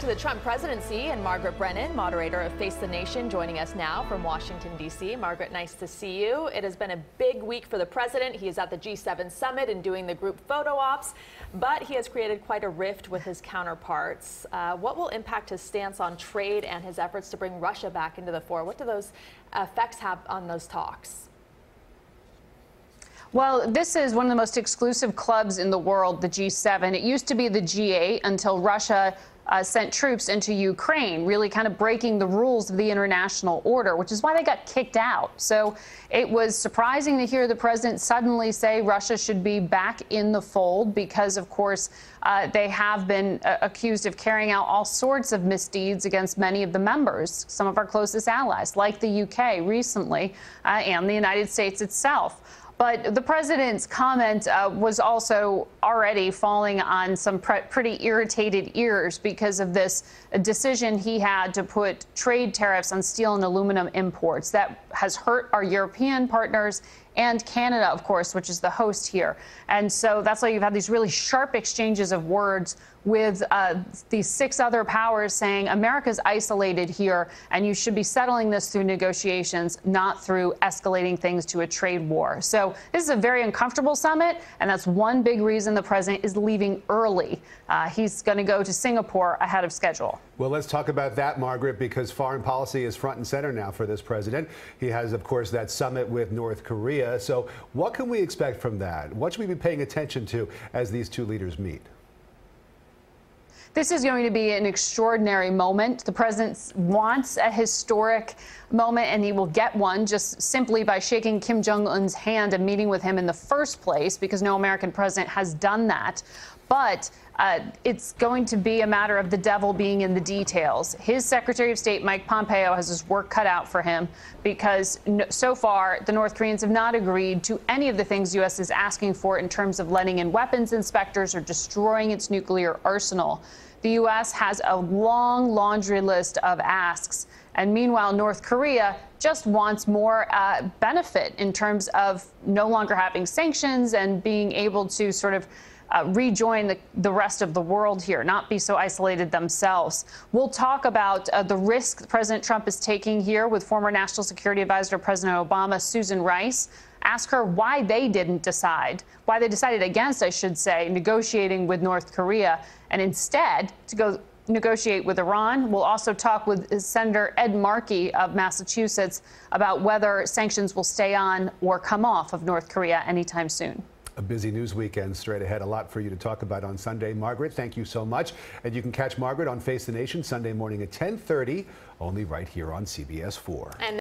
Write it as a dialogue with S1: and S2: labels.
S1: to the Trump presidency, and Margaret Brennan, moderator of Face the Nation, joining us now from Washington, D.C. Margaret, nice to see you. It has been a big week for the president. He is at the G7 summit and doing the group photo ops, but he has created quite a rift with his counterparts. What will impact his stance on trade and his efforts to bring Russia back into the fore? What do those effects have on those talks?
S2: Well, this is one of the most exclusive clubs in the world, the G7. It used to be the G8 until Russia sent troops into Ukraine, really kind of breaking the rules of the international order, which is why they got kicked out. So it was surprising to hear the president suddenly say Russia should be back in the fold because, of course, they have been accused of carrying out all sorts of misdeeds against many of the members, some of our closest allies, like the UK recently, and the United States itself. But the president's comment was also already falling on some pretty irritated ears because of this decision he had to put trade tariffs on steel and aluminum imports. That has hurt our European partners and Canada, of course, which is the host here. And so that's why you've had these really sharp exchanges of words with these 6 other powers saying America's isolated here and you should be settling this through negotiations, not through escalating things to a trade war. So this is a very uncomfortable summit, and that's one big reason the president is leaving early. He's going to go to Singapore ahead of schedule.
S3: Well, let's talk about that, Margaret, because foreign policy is front and center now for this president. He has, of course, that summit with North Korea. So what can we expect from that? What should we be paying attention to as these two leaders meet?
S2: This is going to be an extraordinary moment. The president wants a historic moment, and he will get one just simply by shaking Kim Jong-un's hand and meeting with him in the first place, because no American president has done that. But it's going to be a matter of the devil being in the details. His Secretary of State, Mike Pompeo, has his work cut out for him because so far the North Koreans have not agreed to any of the things the U.S. is asking for in terms of letting in weapons inspectors or destroying its nuclear arsenal. The U.S. has a long laundry list of asks. And meanwhile, North Korea just wants more benefit in terms of no longer having sanctions and being able to sort of rejoin the rest of the world here, not be so isolated themselves. We'll talk about the risk President Trump is taking here with former National Security Advisor to President Obama, Susan Rice. Ask her why they decided against, I should say, negotiating with North Korea and instead to go negotiate with Iran. We'll also talk with Senator Ed Markey of Massachusetts about whether sanctions will stay on or come off of North Korea anytime soon.
S3: A busy news weekend straight ahead. A lot for you to talk about on Sunday. Margaret, thank you so much. And you can catch Margaret on Face the Nation Sunday morning at 10:30, only right here on CBS 4.